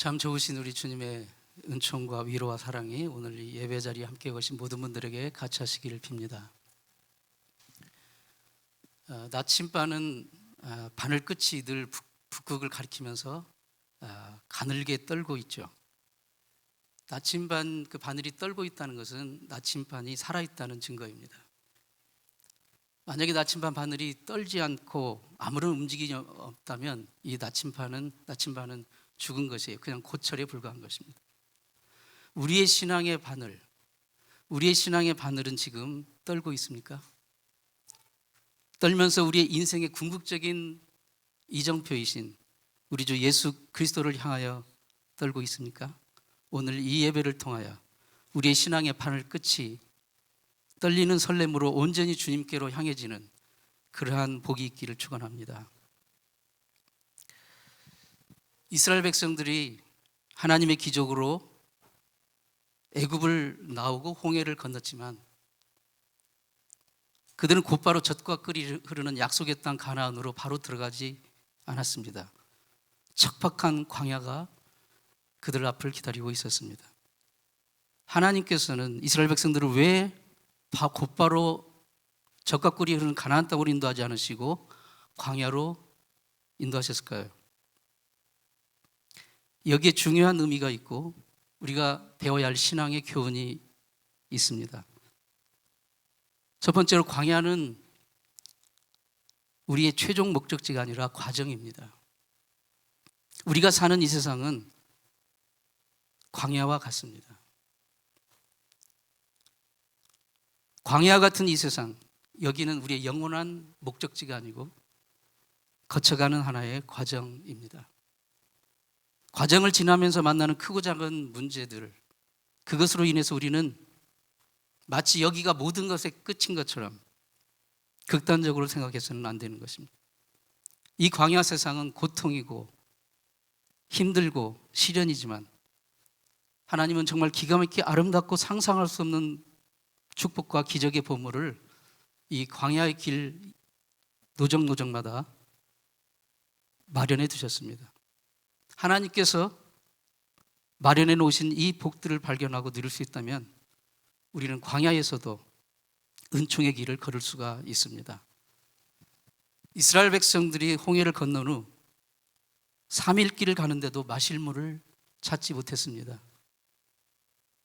참 좋으신 우리 주님의 은총과 위로와 사랑이 오늘 이 예배 자리에 함께 오신 모든 분들에게 같이 하시기를 빕니다. 나침반은 바늘 끝이 늘 북극을 가리키면서 가늘게 떨고 있죠. 나침반 그 바늘이 떨고 있다는 것은 나침반이 살아있다는 증거입니다. 만약에 나침반 바늘이 떨지 않고 아무런 움직임이 없다면 이 나침반은 죽은 것이에요. 그냥 고철에 불과한 것입니다. 우리의 신앙의 바늘은 지금 떨고 있습니까? 떨면서 우리의 인생의 궁극적인 이정표이신 우리 주 예수 그리스도를 향하여 떨고 있습니까? 오늘 이 예배를 통하여 우리의 신앙의 바늘 끝이 떨리는 설렘으로 온전히 주님께로 향해지는 그러한 복이 있기를 축원합니다. 이스라엘 백성들이 하나님의 기적으로 애굽을 나오고 홍해를 건넜지만 그들은 곧바로 젖과 꿀이 흐르는 약속의 땅 가나안으로 바로 들어가지 않았습니다. 척박한 광야가 그들 앞을 기다리고 있었습니다. 하나님께서는 이스라엘 백성들을 왜 곧바로 젖과 꿀이 흐르는 가나안 땅으로 인도하지 않으시고 광야로 인도하셨을까요? 여기에 중요한 의미가 있고 우리가 배워야 할 신앙의 교훈이 있습니다. 첫 번째로 광야는 우리의 최종 목적지가 아니라 과정입니다. 우리가 사는 이 세상은 광야와 같습니다. 광야 같은 이 세상, 여기는 우리의 영원한 목적지가 아니고 거쳐가는 하나의 과정입니다. 과정을 지나면서 만나는 크고 작은 문제들, 그것으로 인해서 우리는 마치 여기가 모든 것의 끝인 것처럼 극단적으로 생각해서는 안 되는 것입니다. 이 광야 세상은 고통이고 힘들고 시련이지만 하나님은 정말 기가 막히게 아름답고 상상할 수 없는 축복과 기적의 보물을 이 광야의 길 노정노정마다 마련해 두셨습니다. 하나님께서 마련해 놓으신 이 복들을 발견하고 누릴 수 있다면 우리는 광야에서도 은총의 길을 걸을 수가 있습니다. 이스라엘 백성들이 홍해를 건넌 후 3일 길을 가는데도 마실 물을 찾지 못했습니다.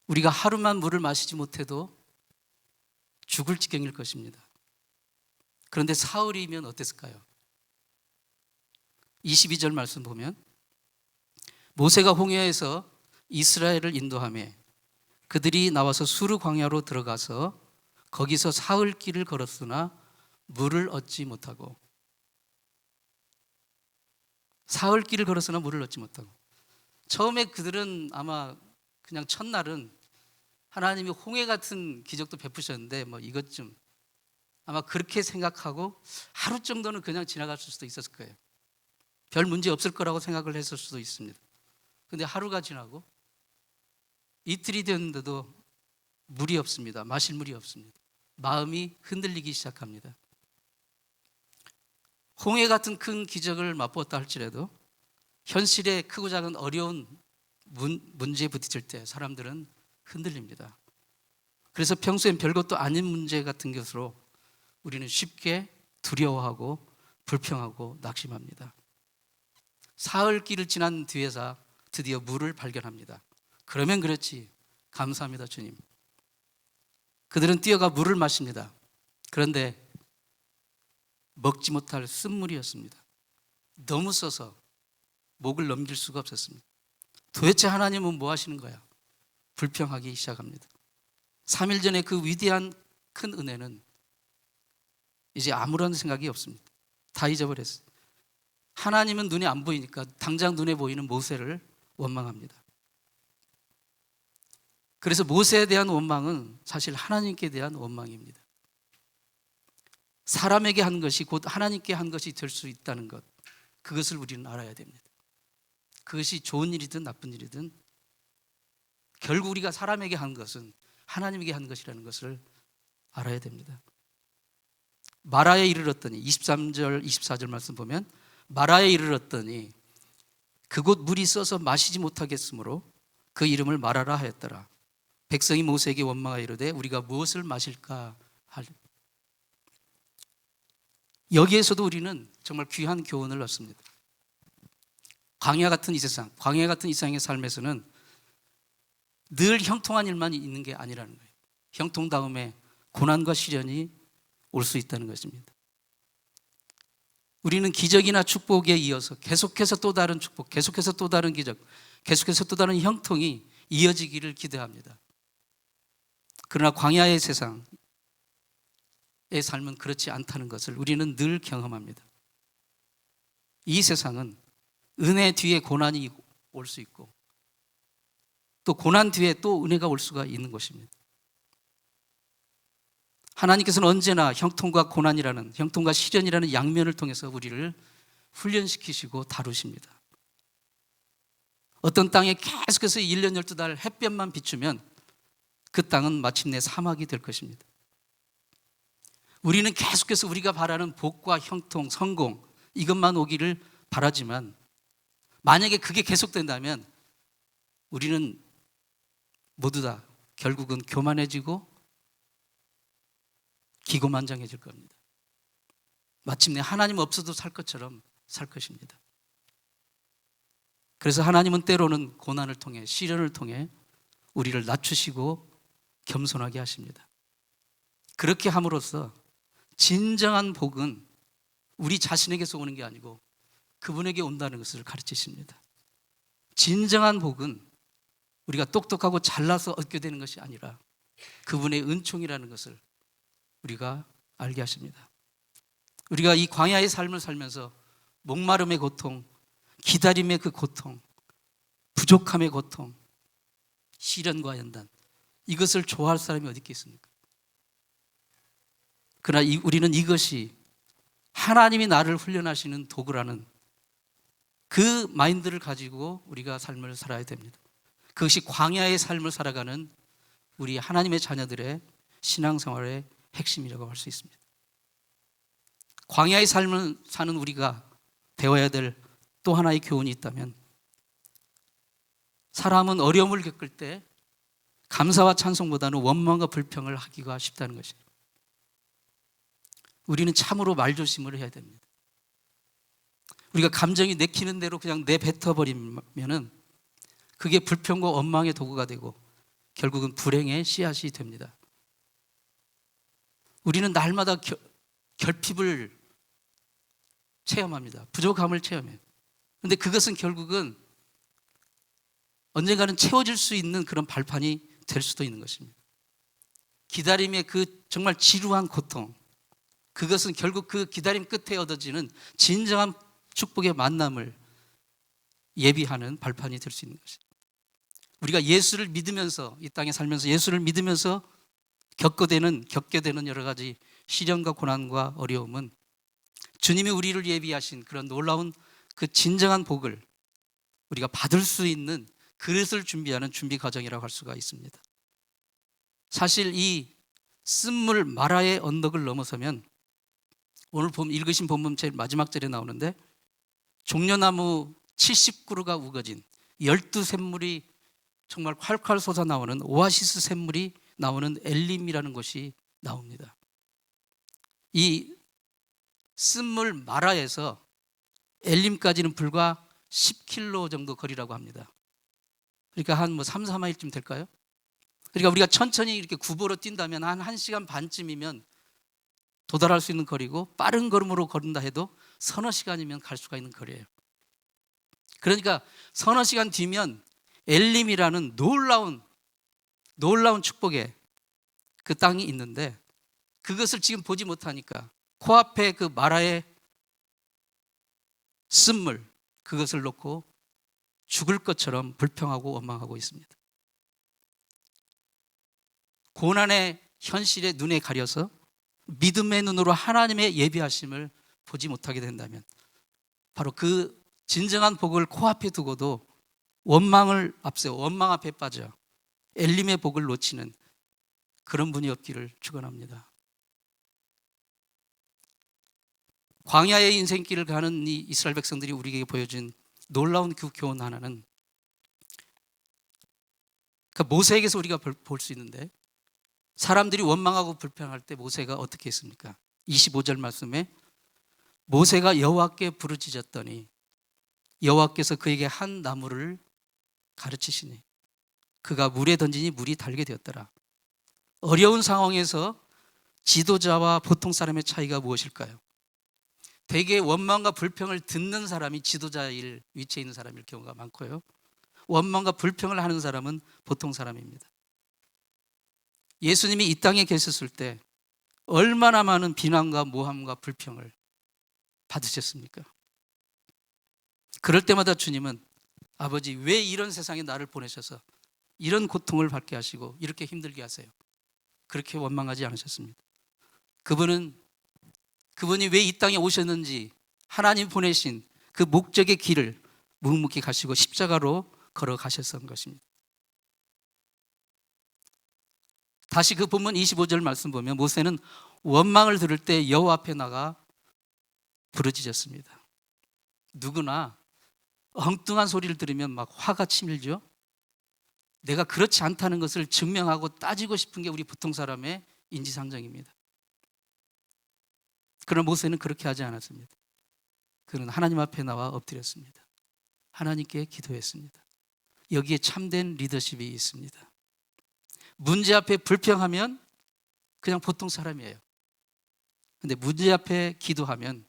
우리가 하루만 물을 마시지 못해도 죽을 지경일 것입니다. 그런데 사흘이면 어땠을까요? 22절 말씀 보면 모세가 홍해에서 이스라엘을 인도하며 그들이 나와서 수르 광야로 들어가서 거기서 사흘 길을 걸었으나 물을 얻지 못하고 사흘 길을 걸었으나 물을 얻지 못하고 처음에 그들은 아마 그냥 첫날은 하나님이 홍해 같은 기적도 베푸셨는데 이것 좀 아마 그렇게 생각하고 하루 정도는 그냥 지나갔을 수도 있었을 거예요. 별 문제 없을 거라고 생각을 했을 수도 있습니다. 근데 하루가 지나고 이틀이 됐는데도 물이 없습니다. 마실 물이 없습니다. 마음이 흔들리기 시작합니다. 홍해 같은 큰 기적을 맛보았다 할지라도 현실의 크고 작은 어려운 문제에 부딪힐 때 사람들은 흔들립니다. 그래서 평소엔 별것도 아닌 문제 같은 것으로 우리는 쉽게 두려워하고 불평하고 낙심합니다. 사흘 길을 지난 뒤에서 드디어 물을 발견합니다. 그러면 그렇지, 감사합니다 주님. 그들은 뛰어가 물을 마십니다. 그런데 먹지 못할 쓴물이었습니다. 너무 써서 목을 넘길 수가 없었습니다. 도대체 하나님은 뭐 하시는 거야? 불평하기 시작합니다. 3일 전에 그 위대한 큰 은혜는 이제 아무런 생각이 없습니다. 다 잊어버렸어요. 하나님은 눈에 안 보이니까 당장 눈에 보이는 모세를 원망합니다. 그래서 모세에 대한 원망은 사실 하나님께 대한 원망입니다. 사람에게 한 것이 곧 하나님께 한 것이 될 수 있다는 것, 그것을 우리는 알아야 됩니다. 그것이 좋은 일이든 나쁜 일이든 결국 우리가 사람에게 한 것은 하나님에게 한 것이라는 것을 알아야 됩니다. 마라에 이르렀더니 23절 24절 말씀 보면 마라에 이르렀더니 그곳 물이 써서 마시지 못하겠으므로 그 이름을 마라라 하였더라. 백성이 모세에게 원망하여 이르되 우리가 무엇을 마실까 할. 여기에서도 우리는 정말 귀한 교훈을 얻습니다. 광야 같은 이 세상의 삶에서는 늘 형통한 일만 있는 게 아니라는 거예요. 형통 다음에 고난과 시련이 올 수 있다는 것입니다. 우리는 기적이나 축복에 이어서 계속해서 또 다른 축복, 계속해서 또 다른 기적, 계속해서 또 다른 형통이 이어지기를 기대합니다. 그러나 광야의 세상의 삶은 그렇지 않다는 것을 우리는 늘 경험합니다. 이 세상은 은혜 뒤에 고난이 올 수 있고 또 고난 뒤에 또 은혜가 올 수가 있는 것입니다. 하나님께서는 언제나 형통과 고난이라는, 형통과 시련이라는 양면을 통해서 우리를 훈련시키시고 다루십니다. 어떤 땅에 계속해서 1년 12달 햇볕만 비추면 그 땅은 마침내 사막이 될 것입니다. 우리는 계속해서 우리가 바라는 복과 형통, 성공 이것만 오기를 바라지만 만약에 그게 계속된다면 우리는 모두 다 결국은 교만해지고 기고만장해질 겁니다. 마침내 하나님 없어도 살 것처럼 살 것입니다. 그래서 하나님은 때로는 고난을 통해, 시련을 통해 우리를 낮추시고 겸손하게 하십니다. 그렇게 함으로써 진정한 복은 우리 자신에게서 오는 게 아니고 그분에게 온다는 것을 가르치십니다. 진정한 복은 우리가 똑똑하고 잘나서 얻게 되는 것이 아니라 그분의 은총이라는 것을 우리가 알게 하십니다. 우리가 이 광야의 삶을 살면서 목마름의 고통, 기다림의 그 고통, 부족함의 고통, 시련과 연단 이것을 좋아할 사람이 어디 있겠습니까? 그러나 우리는 이것이 하나님이 나를 훈련하시는 도구라는 그 마인드를 가지고 우리가 삶을 살아야 됩니다. 그것이 광야의 삶을 살아가는 우리 하나님의 자녀들의 신앙생활의 핵심이라고 할 수 있습니다. 광야의 삶을 사는 우리가 배워야 될 또 하나의 교훈이 있다면 사람은 어려움을 겪을 때 감사와 찬송보다는 원망과 불평을 하기가 쉽다는 것이에요. 우리는 참으로 말조심을 해야 됩니다. 우리가 감정이 내키는 대로 그냥 내뱉어버리면은 그게 불평과 원망의 도구가 되고 결국은 불행의 씨앗이 됩니다. 우리는 날마다 결핍을 체험합니다. 부족함을 체험해요. 그런데 그것은 결국은 언젠가는 채워질 수 있는 그런 발판이 될 수도 있는 것입니다. 기다림의 그 정말 지루한 고통, 그것은 결국 그 기다림 끝에 얻어지는 진정한 축복의 만남을 예비하는 발판이 될 수 있는 것입니다. 우리가 예수를 믿으면서 이 땅에 살면서 예수를 믿으면서 겪게 되는 여러 가지 시련과 고난과 어려움은 주님이 우리를 예비하신 그런 놀라운 그 진정한 복을 우리가 받을 수 있는 그릇을 준비하는 준비 과정이라고 할 수가 있습니다. 사실 이 쓴물 마라의 언덕을 넘어서면 오늘 읽으신 본문 제일 마지막 절에 나오는데 종려나무 70그루가 우거진 12샘물이 정말 콸콸 솟아나오는 오아시스 샘물이 나오는 엘림이라는 곳이 나옵니다. 이 쓴물 마라에서 엘림까지는 불과 10km 정도 거리라고 합니다. 그러니까 한 3, 4마일쯤 될까요? 그러니까 우리가 천천히 이렇게 구보로 뛴다면 한 1시간 반쯤이면 도달할 수 있는 거리고 빠른 걸음으로 걸은다 해도 서너 시간이면 갈 수가 있는 거리예요. 그러니까 서너 시간 뒤면 엘림이라는 놀라운 축복의 그 땅이 있는데 그것을 지금 보지 못하니까 코앞에 그 마라의 쓴물 그것을 놓고 죽을 것처럼 불평하고 원망하고 있습니다. 고난의 현실에 눈에 가려서 믿음의 눈으로 하나님의 예비하심을 보지 못하게 된다면 바로 그 진정한 복을 코앞에 두고도 원망을 앞세워 원망 앞에 빠져 엘림의 복을 놓치는 그런 분이 없기를 축원합니다. 광야의 인생길을 가는 이 이스라엘 백성들이 우리에게 보여준 놀라운 그 교훈 하나는, 그러니까 모세에게서 우리가 볼 수 있는데, 사람들이 원망하고 불평할 때 모세가 어떻게 했습니까? 25절 말씀에 모세가 여호와께 부르짖었더니 여호와께서 그에게 한 나무를 가르치시니 그가 물에 던지니 물이 달게 되었더라. 어려운 상황에서 지도자와 보통 사람의 차이가 무엇일까요? 대개 원망과 불평을 듣는 사람이 지도자일 위치에 있는 사람일 경우가 많고요, 원망과 불평을 하는 사람은 보통 사람입니다. 예수님이 이 땅에 계셨을 때 얼마나 많은 비난과 모함과 불평을 받으셨습니까? 그럴 때마다 주님은 아버지, 왜 이런 세상에 나를 보내셔서 이런 고통을 받게 하시고 이렇게 힘들게 하세요? 그렇게 원망하지 않으셨습니다. 그분이 왜 이 땅에 오셨는지, 하나님 보내신 그 목적의 길을 묵묵히 가시고 십자가로 걸어가셨던 것입니다. 다시 그 본문 25절 말씀 보면 모세는 원망을 들을 때 여호와 앞에 나가 부르짖었습니다. 누구나 엉뚱한 소리를 들으면 막 화가 치밀죠. 내가 그렇지 않다는 것을 증명하고 따지고 싶은 게 우리 보통 사람의 인지상정입니다. 그러나 모세는 그렇게 하지 않았습니다. 그는 하나님 앞에 나와 엎드렸습니다. 하나님께 기도했습니다. 여기에 참된 리더십이 있습니다. 문제 앞에 불평하면 그냥 보통 사람이에요. 근데 문제 앞에 기도하면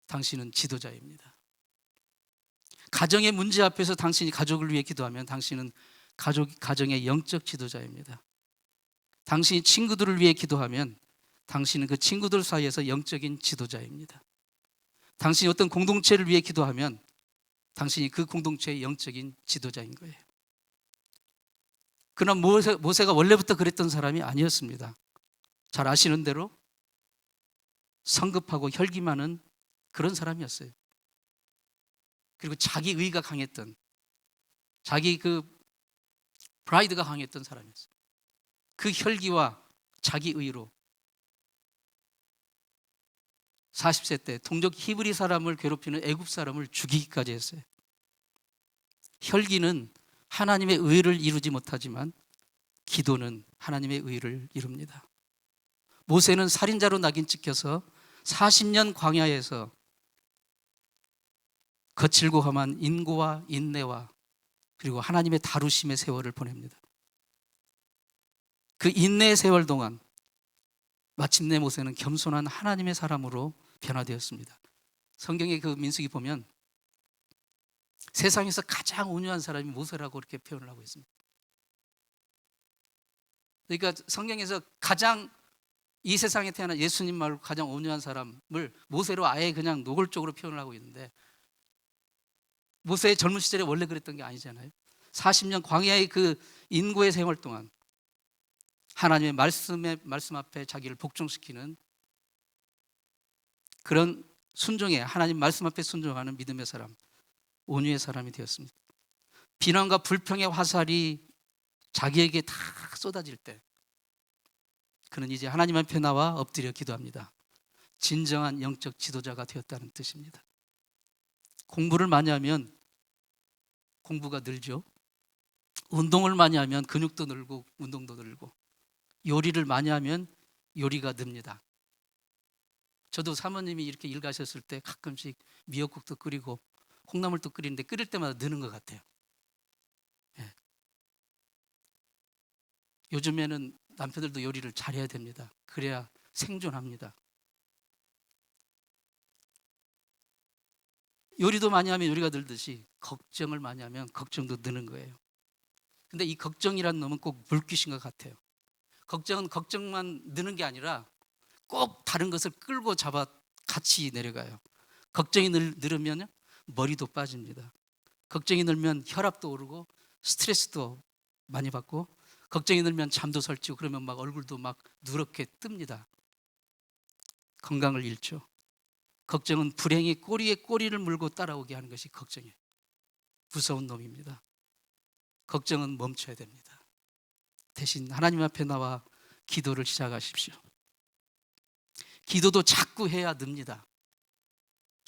당신은 지도자입니다. 가정의 문제 앞에서 당신이 가족을 위해 기도하면 당신은 가정의 영적 지도자입니다. 당신이 친구들을 위해 기도하면 당신은 그 친구들 사이에서 영적인 지도자입니다. 당신이 어떤 공동체를 위해 기도하면 당신이 그 공동체의 영적인 지도자인 거예요. 그러나 모세가 원래부터 그랬던 사람이 아니었습니다. 잘 아시는 대로 성급하고 혈기 많은 그런 사람이었어요. 그리고 자기 의가 강했던, 자기 그 프라이드가 강했던 사람이었어요. 그 혈기와 자기 의로 40세 때 동족 히브리 사람을 괴롭히는 애굽 사람을 죽이기까지 했어요. 혈기는 하나님의 의를 이루지 못하지만 기도는 하나님의 의를 이룹니다. 모세는 살인자로 낙인 찍혀서 40년 광야에서 거칠고 험한 인고와 인내와 그리고 하나님의 다루심의 세월을 보냅니다. 그 인내의 세월 동안 마침내 모세는 겸손한 하나님의 사람으로 변화되었습니다. 성경의 그 민수기 보면 세상에서 가장 온유한 사람이 모세라고 이렇게 표현을 하고 있습니다. 그러니까 성경에서 가장 이 세상에 태어난 예수님 말고 가장 온유한 사람을 모세로 아예 그냥 노골적으로 표현을 하고 있는데, 모세의 젊은 시절에 원래 그랬던 게 아니잖아요. 40년 광야의 그 인고의 생활 동안 하나님의 말씀 앞에 자기를 복종시키는 그런 순종의, 하나님 말씀 앞에 순종하는 믿음의 사람, 온유의 사람이 되었습니다. 비난과 불평의 화살이 자기에게 다 쏟아질 때 그는 이제 하나님 앞에 나와 엎드려 기도합니다. 진정한 영적 지도자가 되었다는 뜻입니다. 공부를 많이 하면 공부가 늘죠. 운동을 많이 하면 근육도 늘고 운동도 늘고, 요리를 많이 하면 요리가 늡니다. 저도 사모님이 이렇게 일 가셨을 때 가끔씩 미역국도 끓이고 콩나물도 끓이는데 끓일 때마다 느는 것 같아요. 예. 요즘에는 남편들도 요리를 잘해야 됩니다. 그래야 생존합니다. 요리도 많이 하면 요리가 늘듯이 걱정을 많이 하면 걱정도 느는 거예요. 근데 이 걱정이란 놈은 꼭 물귀신 것 같아요. 걱정은 걱정만 느는 게 아니라 꼭 다른 것을 끌고 잡아 같이 내려가요. 걱정이 늘으면 머리도 빠집니다. 걱정이 늘면 혈압도 오르고 스트레스도 많이 받고, 걱정이 늘면 잠도 설치고, 그러면 막 얼굴도 막 누렇게 뜹니다. 건강을 잃죠. 걱정은 불행이 꼬리에 꼬리를 물고 따라오게 하는 것이 걱정이에요. 무서운 놈입니다. 걱정은 멈춰야 됩니다. 대신 하나님 앞에 나와 기도를 시작하십시오. 기도도 자꾸 해야 늡니다.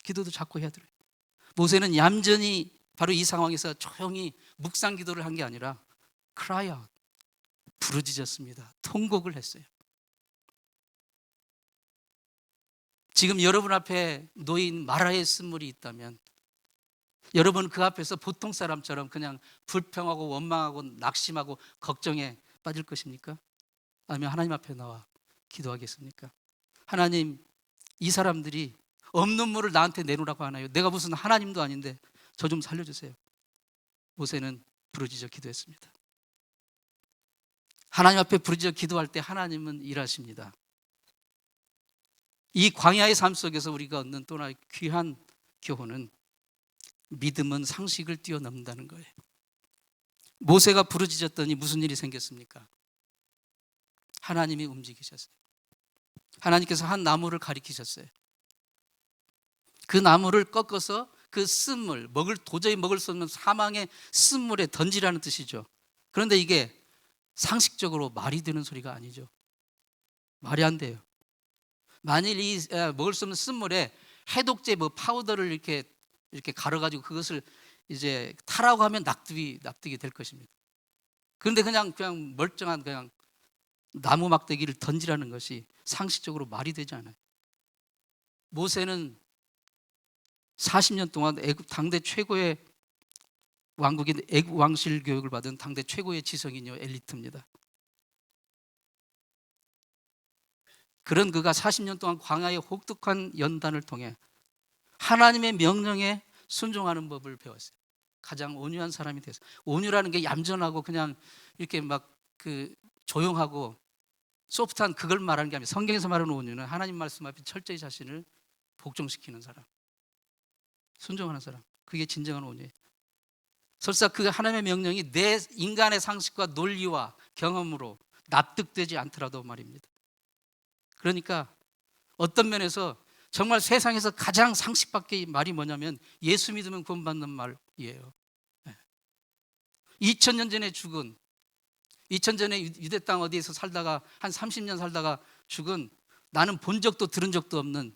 기도도 자꾸 해야 돼요. 모세는 얌전히 바로 이 상황에서 조용히 묵상 기도를 한 게 아니라 cry out, 부르짖었습니다. 통곡을 했어요. 지금 여러분 앞에 놓인 마라의 쓴물이 있다면 여러분 그 앞에서 보통 사람처럼 그냥 불평하고 원망하고 낙심하고 걱정에 빠질 것입니까? 아니면 하나님 앞에 나와 기도하겠습니까? 하나님, 이 사람들이 없는 물을 나한테 내놓으라고 하나요? 내가 무슨 하나님도 아닌데 저 좀 살려주세요. 모세는 부르짖어 기도했습니다. 하나님 앞에 부르짖어 기도할 때 하나님은 일하십니다. 이 광야의 삶 속에서 우리가 얻는 또 하나의 귀한 교훈은 믿음은 상식을 뛰어넘는다는 거예요. 모세가 부르짖었더니 무슨 일이 생겼습니까? 하나님이 움직이셨어요. 하나님께서 한 나무를 가리키셨어요. 그 나무를 꺾어서 그 쓴물, 도저히 먹을 수 없는 사망의 쓴물에 던지라는 뜻이죠. 그런데 이게 상식적으로 말이 되는 소리가 아니죠. 말이 안 돼요. 만일 이 먹을 수 없는 쓴물에 해독제 파우더를 이렇게 갈아가지고 그것을 이제 타라고 하면 납득이 될 것입니다. 그런데 그냥 멀쩡한 그냥 나무 막대기를 던지라는 것이 상식적으로 말이 되지 않아요. 모세는 40년 동안 애굽 당대 최고의 왕국인 애굽 왕실 교육을 받은 당대 최고의 지성인요 엘리트입니다. 그런 그가 40년 동안 광야의 혹독한 연단을 통해 하나님의 명령에 순종하는 법을 배웠어요. 가장 온유한 사람이 됐어요. 온유라는 게 얌전하고 그냥 이렇게 조용하고 소프트한 그걸 말하는 게 아니라 성경에서 말하는 온유는 하나님 말씀 앞에 철저히 자신을 복종시키는 사람, 순종하는 사람, 그게 진정한 온유예요. 설사 그 하나님의 명령이 내 인간의 상식과 논리와 경험으로 납득되지 않더라도 말입니다. 그러니까 어떤 면에서 정말 세상에서 가장 상식 밖의 말이 뭐냐면 예수 믿으면 구원받는 말이에요. 2000년 전에 죽은, 2000년 전에 유대 땅 어디에서 살다가 한 30년 살다가 죽은, 나는 본 적도 들은 적도 없는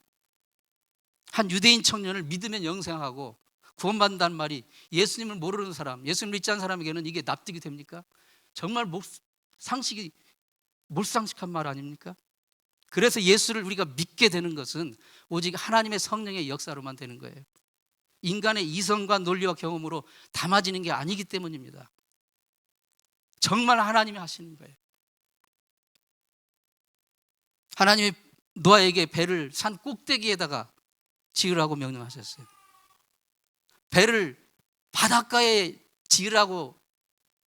한 유대인 청년을 믿으면 영생하고 구원받는다는 말이 예수님을 모르는 사람, 예수님을 믿지 않는 사람에게는 이게 납득이 됩니까? 정말 몰상식한 말 아닙니까? 그래서 예수를 우리가 믿게 되는 것은 오직 하나님의 성령의 역사로만 되는 거예요. 인간의 이성과 논리와 경험으로 담아지는 게 아니기 때문입니다. 정말 하나님이 하시는 거예요. 하나님이 노아에게 배를 산 꼭대기에다가 지으라고 명령하셨어요. 배를 바닷가에 지으라고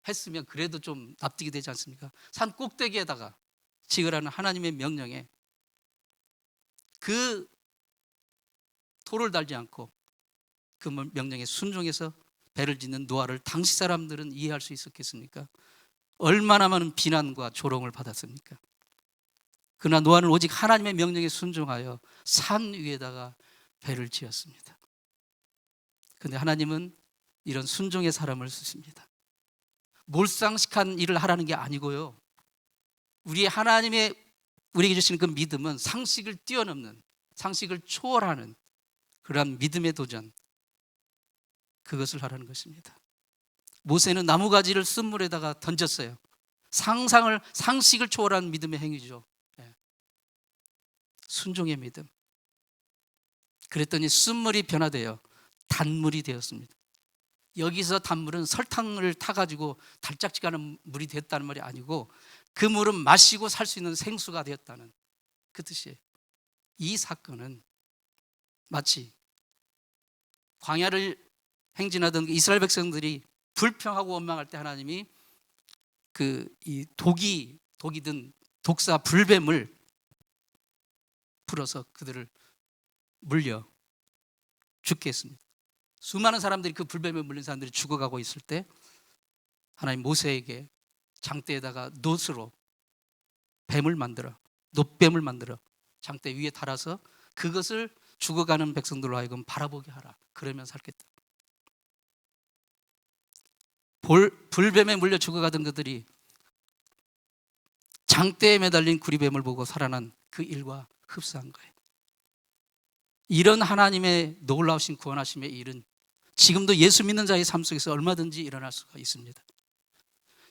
했으면 그래도 좀 납득이 되지 않습니까? 산 꼭대기에다가 지으라는 하나님의 명령에 그 토를 달지 않고 그 명령에 순종해서 배를 짓는 노아를 당시 사람들은 이해할 수 있었겠습니까? 얼마나 많은 비난과 조롱을 받았습니까? 그러나 노아는 오직 하나님의 명령에 순종하여 산 위에다가 배를 지었습니다. 그런데 하나님은 이런 순종의 사람을 쓰십니다. 몰상식한 일을 하라는 게 아니고요, 하나님의 우리에게 주시는 그 믿음은 상식을 뛰어넘는, 상식을 초월하는 그러한 믿음의 도전, 그것을 하라는 것입니다. 모세는 나무가지를 쓴물에다가 던졌어요. 상식을 초월한 믿음의 행위죠. 순종의 믿음. 그랬더니 쓴물이 변화되어 단물이 되었습니다. 여기서 단물은 설탕을 타가지고 달짝지근한 물이 됐다는 말이 아니고 그 물은 마시고 살 수 있는 생수가 되었다는 그 뜻이에요. 이 사건은 마치 광야를 행진하던 이스라엘 백성들이 불평하고 원망할 때 하나님이 이 독이 든 독사 불뱀을 풀어서 그들을 물려 죽게 했습니다. 수많은 사람들이 그 불뱀에 물린 사람들이 죽어가고 있을 때 하나님 모세에게 장대에다가 놋으로 놋뱀을 만들어 장대 위에 달아서 그것을 죽어가는 백성들로 하여금 바라보게 하라. 그러면 살겠다. 불뱀에 물려 죽어가던 그들이 장대에 매달린 구리뱀을 보고 살아난 그 일과 흡사한 거예요. 이런 하나님의 놀라우신 구원하심의 일은 지금도 예수 믿는 자의 삶 속에서 얼마든지 일어날 수가 있습니다.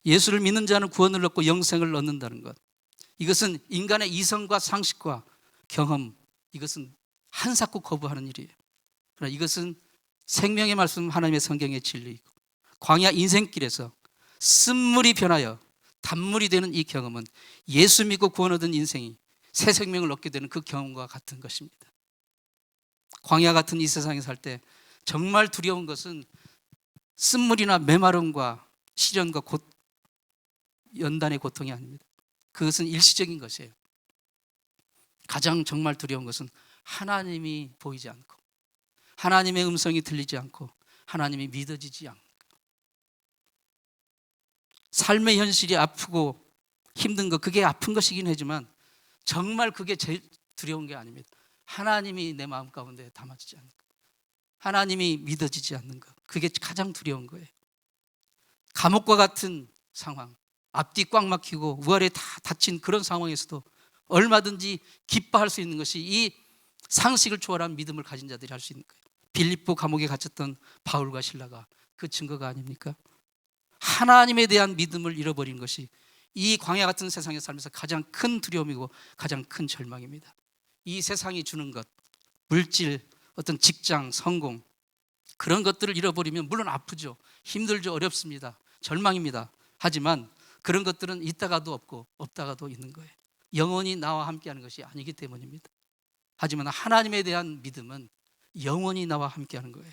예수를 믿는 자는 구원을 얻고 영생을 얻는다는 것, 이것은 인간의 이성과 상식과 경험, 이것은 한사코 거부하는 일이에요. 그러나 이것은 생명의 말씀, 하나님의 성경의 진리이고, 광야 인생길에서 쓴물이 변하여 단물이 되는 이 경험은 예수 믿고 구원 얻은 인생이 새 생명을 얻게 되는 그 경험과 같은 것입니다. 광야 같은 이 세상에 살 때 정말 두려운 것은 쓴물이나 메마름과 시련과 연단의 고통이 아닙니다. 그것은 일시적인 것이에요. 가장 정말 두려운 것은 하나님이 보이지 않고, 하나님의 음성이 들리지 않고, 하나님이 믿어지지 않고, 삶의 현실이 아프고 힘든 것, 그게 아픈 것이긴 하지만 정말 그게 제일 두려운 게 아닙니다. 하나님이 내 마음 가운데 담아지지 않는 것, 하나님이 믿어지지 않는 것, 그게 가장 두려운 거예요. 감옥과 같은 상황, 앞뒤 꽉 막히고 우아래 다 닫힌 그런 상황에서도 얼마든지 기뻐할 수 있는 것이 이 상식을 초월한 믿음을 가진 자들이 할 수 있는 거예요. 빌립보 감옥에 갇혔던 바울과 실라가 그 증거가 아닙니까? 하나님에 대한 믿음을 잃어버린 것이 이 광야 같은 세상에 살면서 가장 큰 두려움이고 가장 큰 절망입니다. 이 세상이 주는 것, 물질, 어떤 직장, 성공, 그런 것들을 잃어버리면 물론 아프죠, 힘들죠, 어렵습니다, 절망입니다. 하지만 그런 것들은 있다가도 없고 없다가도 있는 거예요. 영원히 나와 함께하는 것이 아니기 때문입니다. 하지만 하나님에 대한 믿음은 영원히 나와 함께하는 거예요.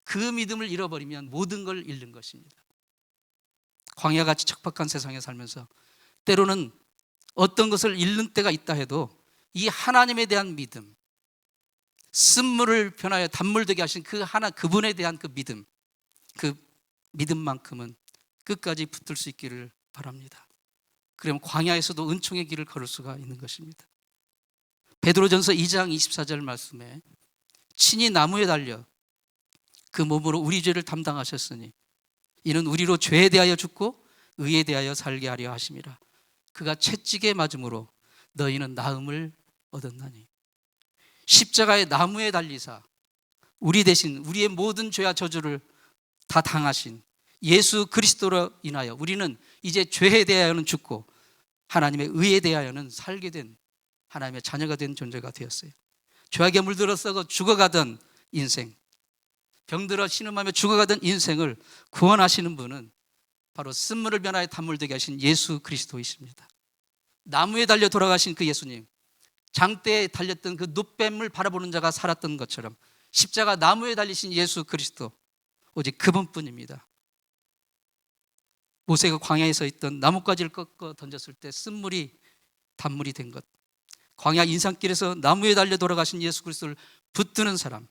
그 믿음을 잃어버리면 모든 걸 잃는 것입니다. 광야같이 척박한 세상에 살면서 때로는 어떤 것을 잃는 때가 있다 해도 이 하나님에 대한 믿음, 쓴물을 변하여 단물 되게 하신 그분에 대한 그 믿음만큼은 끝까지 붙들 수 있기를 바랍니다. 그러면 광야에서도 은총의 길을 걸을 수가 있는 것입니다. 베드로전서 2장 24절 말씀에 친히 나무에 달려 그 몸으로 우리 죄를 담당하셨으니 이는 우리로 죄에 대하여 죽고 의에 대하여 살게 하려 하심이라. 그가 채찍에 맞음으로 너희는 나음을 얻었나니. 십자가의 나무에 달리사 우리 대신 우리의 모든 죄와 저주를 다 당하신 예수 그리스도로 인하여 우리는 이제 죄에 대하여는 죽고 하나님의 의에 대하여는 살게 된 하나님의 자녀가 된 존재가 되었어요. 죄악에 물들어 썩어 죽어가던 인생, 병들어 신음하며 죽어가던 인생을 구원하시는 분은 바로 쓴물을 변하여 단물 되게 하신 예수 그리스도이십니다. 나무에 달려 돌아가신 그 예수님, 장대에 달렸던 그 놋뱀을 바라보는 자가 살았던 것처럼 십자가 나무에 달리신 예수 그리스도, 오직 그분뿐입니다. 모세가 광야에 서 있던 나뭇가지를 꺾어 던졌을 때 쓴물이 단물이 된 것, 광야 인산길에서 나무에 달려 돌아가신 예수 그리스도를 붙드는 사람,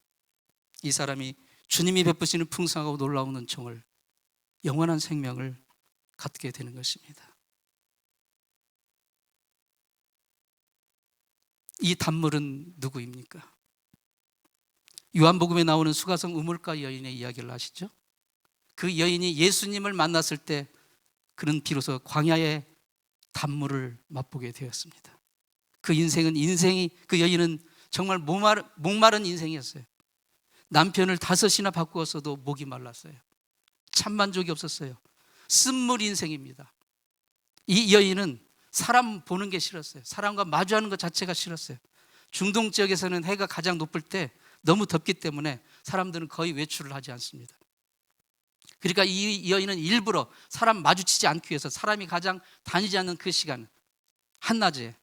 이 사람이 주님이 베푸시는 풍성하고 놀라운 은총을, 영원한 생명을 갖게 되는 것입니다. 이 단물은 누구입니까? 요한복음에 나오는 수가성 우물가 여인의 이야기를 아시죠? 그 여인이 예수님을 만났을 때 그는 비로소 광야의 단물을 맛보게 되었습니다. 그 여인은 정말 목마른 인생이었어요. 남편을 5이나 바꾸었어도 목이 말랐어요. 참 만족이 없었어요. 쓴물 인생입니다. 이 여인은 사람 보는 게 싫었어요. 사람과 마주하는 것 자체가 싫었어요. 중동 지역에서는 해가 가장 높을 때 너무 덥기 때문에 사람들은 거의 외출을 하지 않습니다. 그러니까 이 여인은 일부러 사람 마주치지 않기 위해서 사람이 가장 다니지 않는 그 시간, 한낮에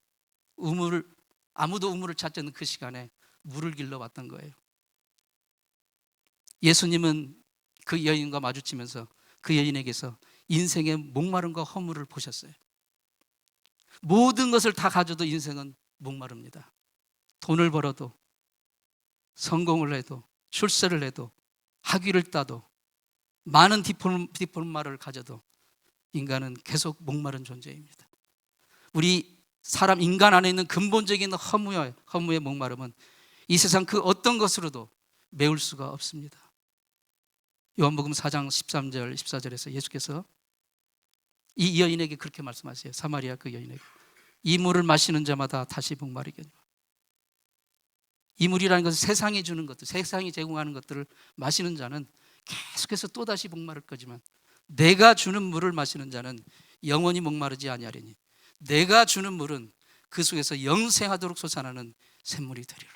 아무도 우물을 찾지 않는 그 시간에 물을 길러 왔던 거예요. 예수님은 그 여인과 마주치면서 그 여인에게서 인생의 목마름과 허물을 보셨어요. 모든 것을 다 가져도 인생은 목마릅니다. 돈을 벌어도, 성공을 해도, 출세를 해도, 학위를 따도, 많은 디플로마를 가져도 인간은 계속 목마른 존재입니다. 우리 사람 인간 안에 있는 근본적인 허무의 목마름은 이 세상 그 어떤 것으로도 메울 수가 없습니다. 요한복음 4장 13절 14절에서 예수께서 이 여인에게 그렇게 말씀하세요. 사마리아 그 여인에게 이 물을 마시는 자마다 다시 목마르겠노라. 이 물이라는 것은 세상이 주는 것들, 세상이 제공하는 것들을 마시는 자는 계속해서 또다시 목마를 거지만 내가 주는 물을 마시는 자는 영원히 목마르지 아니하리니 내가 주는 물은 그 속에서 영생하도록 솟아나는 샘물이 되리라.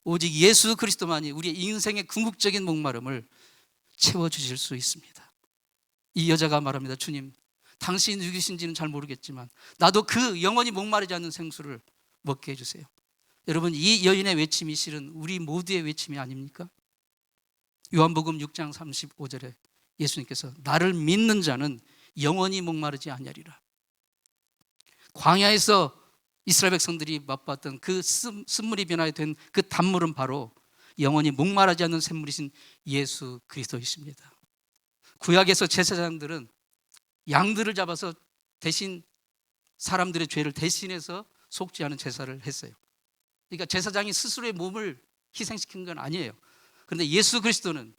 오직 예수 그리스도만이 우리의 인생의 궁극적인 목마름을 채워주실 수 있습니다. 이 여자가 말합니다. 주님, 당신이 누구신지는 잘 모르겠지만 나도 그 영원히 목마르지 않는 생수를 먹게 해주세요. 여러분, 이 여인의 외침이 실은 우리 모두의 외침이 아닙니까? 요한복음 6장 35절에 예수님께서 나를 믿는 자는 영원히 목마르지 아니하리라. 광야에서 이스라엘 백성들이 맛봤던 그 쓴물이 변화된 그 단물은 바로 영원히 목마르지 않는 샘물이신 예수 그리스도이십니다. 구약에서 제사장들은 양들을 잡아서 대신 사람들의 죄를 대신해서 속죄하는 제사를 했어요. 그러니까 제사장이 스스로의 몸을 희생시킨 건 아니에요. 그런데 예수 그리스도는,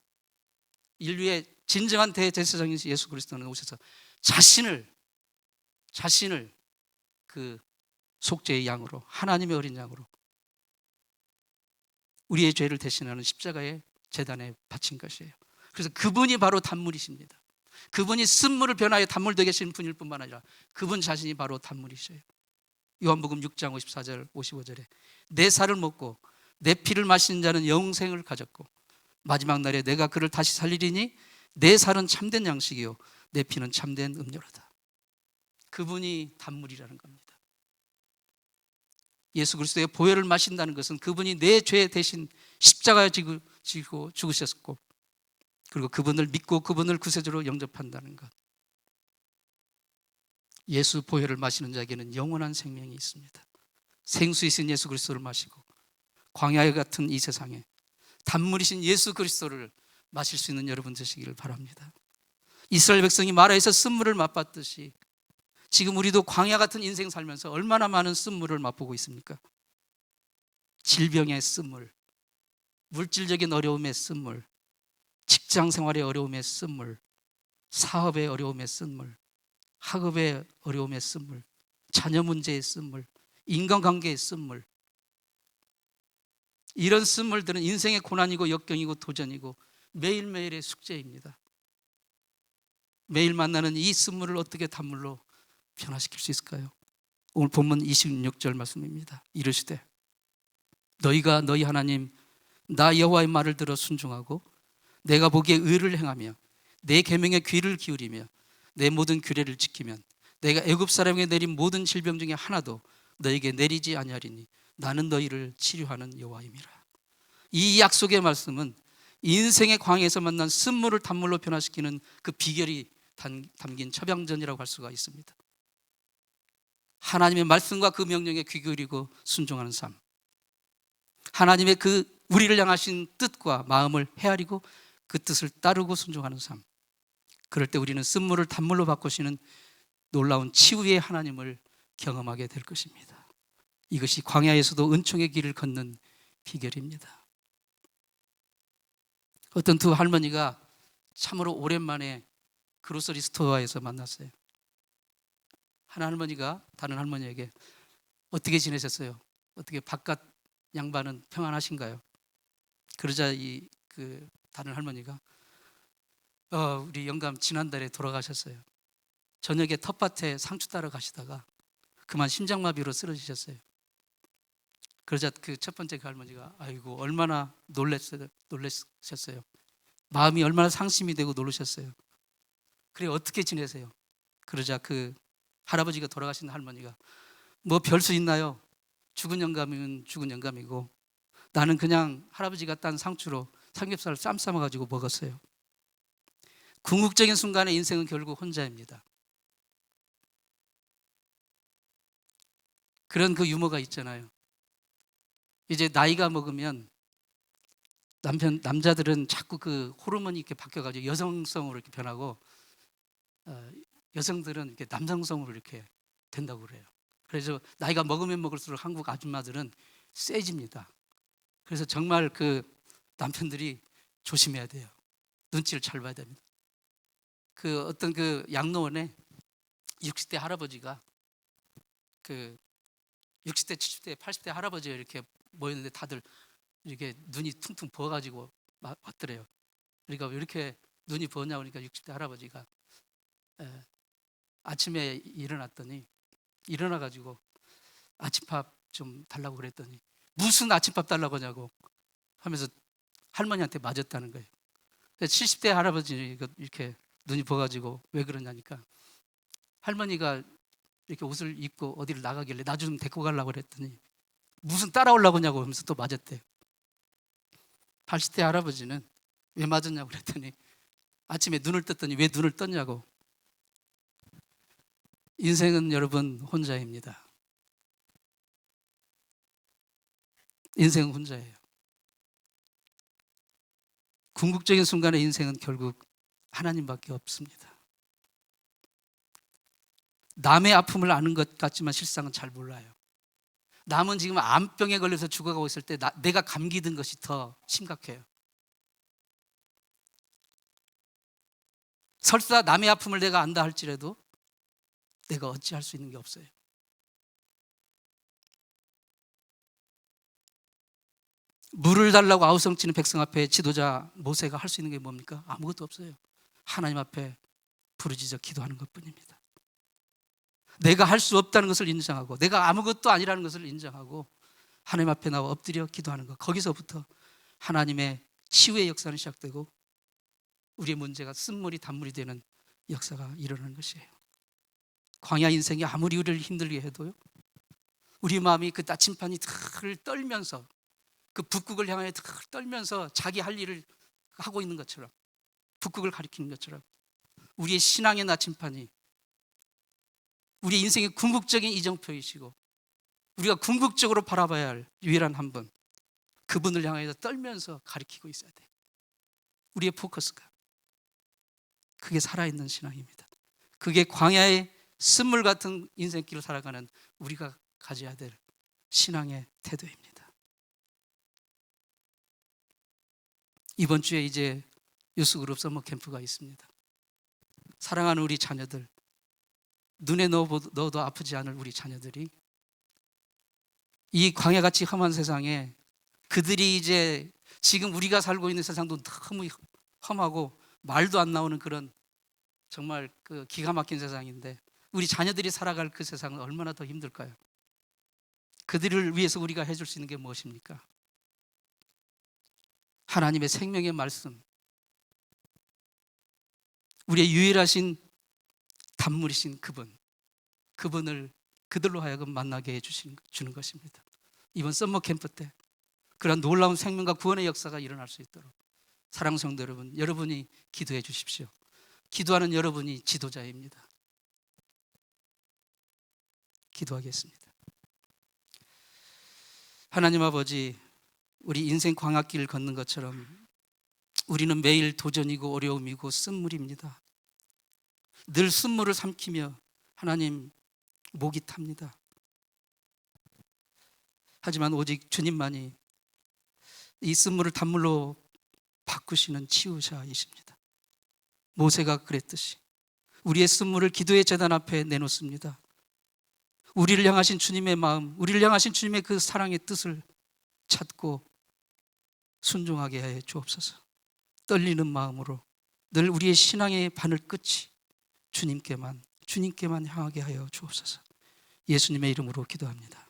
인류의 진정한 대제사장이신 예수 그리스도는 오셔서 자신을 그 속죄의 양으로, 하나님의 어린 양으로 우리의 죄를 대신하는 십자가의 제단에 바친 것이에요. 그래서 그분이 바로 단물이십니다. 그분이 쓴물을 변하여 단물 되게 하시는 분일 뿐만 아니라 그분 자신이 바로 단물이셔요. 요한복음 6장 54절 55절에 내 살을 먹고 내 피를 마시는 자는 영생을 가졌고 마지막 날에 내가 그를 다시 살리리니 내 살은 참된 양식이요 내 피는 참된 음료로다. 그분이 단물이라는 겁니다. 예수 그리스도의 보혈을 마신다는 것은 그분이 내 죄 대신 십자가에 지고 죽으셨고 그리고 그분을 믿고 그분을 구세주로 영접한다는 것. 예수 보혈을 마시는 자에게는 영원한 생명이 있습니다. 생수이신 예수 그리스도를 마시고 광야 같은 이 세상에 단물이신 예수 그리스도를 마실 수 있는 여러분 되시기를 바랍니다. 이스라엘 백성이 마라에서 쓴물을 맛봤듯이 지금 우리도 광야 같은 인생 살면서 얼마나 많은 쓴물을 맛보고 있습니까? 질병의 쓴물, 물질적인 어려움의 쓴물, 직장 생활의 어려움의 쓴물, 사업의 어려움의 쓴물, 학업의 어려움의 쓴물, 자녀 문제의 쓴물, 인간관계의 쓴물. 이런 쓴물들은 인생의 고난이고 역경이고 도전이고 매일매일의 숙제입니다. 매일 만나는 이 쓴물을 어떻게 단물로 변화시킬 수 있을까요? 오늘 본문 26절 말씀입니다. 이르시되 너희가 너희 하나님 나 여호와의 말을 들어 순종하고 내가 보기에 의를 행하며 내 계명에 귀를 기울이며 내 모든 규례를 지키면 내가 애굽 사람에게 내린 모든 질병 중에 하나도 너희에게 내리지 아니하리니 나는 너희를 치료하는 여호와임이라. 이 약속의 말씀은 인생의 광야에서 만난 쓴물을 단물로 변화시키는 그 비결이 담긴 처방전이라고 할 수가 있습니다. 하나님의 말씀과 그 명령에 귀 기울이고 순종하는 삶, 하나님의 그 우리를 향하신 뜻과 마음을 헤아리고 그 뜻을 따르고 순종하는 삶. 그럴 때 우리는 쓴물을 단물로 바꾸시는 놀라운 치유의 하나님을 경험하게 될 것입니다. 이것이 광야에서도 은총의 길을 걷는 비결입니다. 어떤 두 할머니가 참으로 오랜만에 그로서리 스토어에서 만났어요. 한 할머니가 다른 할머니에게 어떻게 지내셨어요? 어떻게 바깥 양반은 평안하신가요? 그러자 그 다른 할머니가 우리 영감 지난달에 돌아가셨어요. 저녁에 텃밭에 상추 따러 가시다가 그만 심장마비로 쓰러지셨어요. 그러자 그 첫 번째 그 할머니가 아이고 얼마나 놀라셨어요. 마음이 얼마나 상심이 되고 놀라셨어요. 그래 어떻게 지내세요? 그러자 그 할아버지가 돌아가신 할머니가 뭐 별 수 있나요? 죽은 영감이면 죽은 영감이고 나는 그냥 할아버지가 딴 상추로 삼겹살을 쌈 싸먹어가지고 먹었어요. 궁극적인 순간에 인생은 결국 혼자입니다. 그런 그 유머가 있잖아요. 이제 나이가 먹으면 남자들은 자꾸 그 호르몬이 이렇게 바뀌어가지고 여성성으로 이렇게 변하고 여성들은 이렇게 남성성으로 이렇게 된다고 그래요. 그래서 나이가 먹으면 먹을수록 한국 아줌마들은 세집니다. 그래서 정말 그 남편들이 조심해야 돼요. 눈치를 잘 봐야 됩니다. 그 어떤 그 양로원에 60대 할아버지가 그 60대, 70대, 80대 할아버지가 이렇게 모였는데 다들 이렇게 눈이 퉁퉁 부어가지고 왔더래요. 그러니까 왜 이렇게 눈이 부었냐 그러니까 60대 할아버지가 아침에 일어나가지고 아침밥 좀 달라고 그랬더니 무슨 아침밥 달라고 하냐고 하면서 할머니한테 맞았다는 거예요. 70대 할아버지가 이렇게 눈이 부어가지고 왜 그러냐니까 할머니가 이렇게 옷을 입고 어디를 나가길래 나 좀 데리고 가려고 그랬더니 무슨 따라오려고 하냐고 하면서 또 맞았대요. 80대 할아버지는 왜 맞았냐고 그랬더니 아침에 눈을 떴더니 왜 눈을 떴냐고. 인생은 여러분 혼자입니다. 인생은 혼자예요. 궁극적인 순간에 인생은 결국 하나님밖에 없습니다. 남의 아픔을 아는 것 같지만 실상은 잘 몰라요. 남은 지금 암병에 걸려서 죽어가고 있을 때 내가 감기 든 것이 더 심각해요. 설사 남의 아픔을 내가 안다 할지라도 내가 어찌할 수 있는 게 없어요. 물을 달라고 아우성치는 백성 앞에 지도자 모세가 할 수 있는 게 뭡니까? 아무것도 없어요. 하나님 앞에 부르짖어 기도하는 것뿐입니다. 내가 할 수 없다는 것을 인정하고 내가 아무것도 아니라는 것을 인정하고 하나님 앞에 나와 엎드려 기도하는 것, 거기서부터 하나님의 치유의 역사는 시작되고 우리의 문제가 쓴물이 단물이 되는 역사가 일어나는 것이에요. 광야 인생이 아무리 우리를 힘들게 해도요, 우리 마음이 그 나침판이 들 떨면서 그 북극을 향하여 들 떨면서 자기 할 일을 하고 있는 것처럼, 북극을 가리키는 것처럼 우리의 신앙의 나침판이 우리 인생의 궁극적인 이정표이시고 우리가 궁극적으로 바라봐야 할 유일한 한 분, 그분을 향해서 떨면서 가리키고 있어야 돼요. 우리의 포커스가 그게 살아있는 신앙입니다. 그게 광야의 쓴물 같은 인생길을 살아가는 우리가 가져야 될 신앙의 태도입니다. 이번 주에 이제 유스그룹 서머 캠프가 있습니다. 사랑하는 우리 자녀들, 눈에 넣어도 아프지 않을 우리 자녀들이 이 광야같이 험한 세상에, 그들이 이제 지금 우리가 살고 있는 세상도 너무 험하고 말도 안 나오는 그런 정말 그 기가 막힌 세상인데 우리 자녀들이 살아갈 그 세상은 얼마나 더 힘들까요? 그들을 위해서 우리가 해줄 수 있는 게 무엇입니까? 하나님의 생명의 말씀, 우리의 유일하신 단물이신 그분을 그들로 하여금 만나게 해주는 것입니다. 이번 썸머 캠프 때 그런 놀라운 생명과 구원의 역사가 일어날 수 있도록 사랑하는 성도 여러분, 여러분이 기도해 주십시오. 기도하는 여러분이 지도자입니다. 기도하겠습니다. 하나님 아버지, 우리 인생 광야길을 걷는 것처럼 우리는 매일 도전이고 어려움이고 쓴물입니다. 늘 쓴물을 삼키며 하나님 목이 탑니다. 하지만 오직 주님만이 이 쓴물을 단물로 바꾸시는 치유자이십니다. 모세가 그랬듯이 우리의 쓴물을 기도의 제단 앞에 내놓습니다. 우리를 향하신 주님의 마음, 우리를 향하신 주님의 그 사랑의 뜻을 찾고 순종하게 해 주옵소서. 떨리는 마음으로 늘 우리의 신앙의 바늘 끝이 주님께만 향하게 하여 주옵소서. 예수님의 이름으로 기도합니다.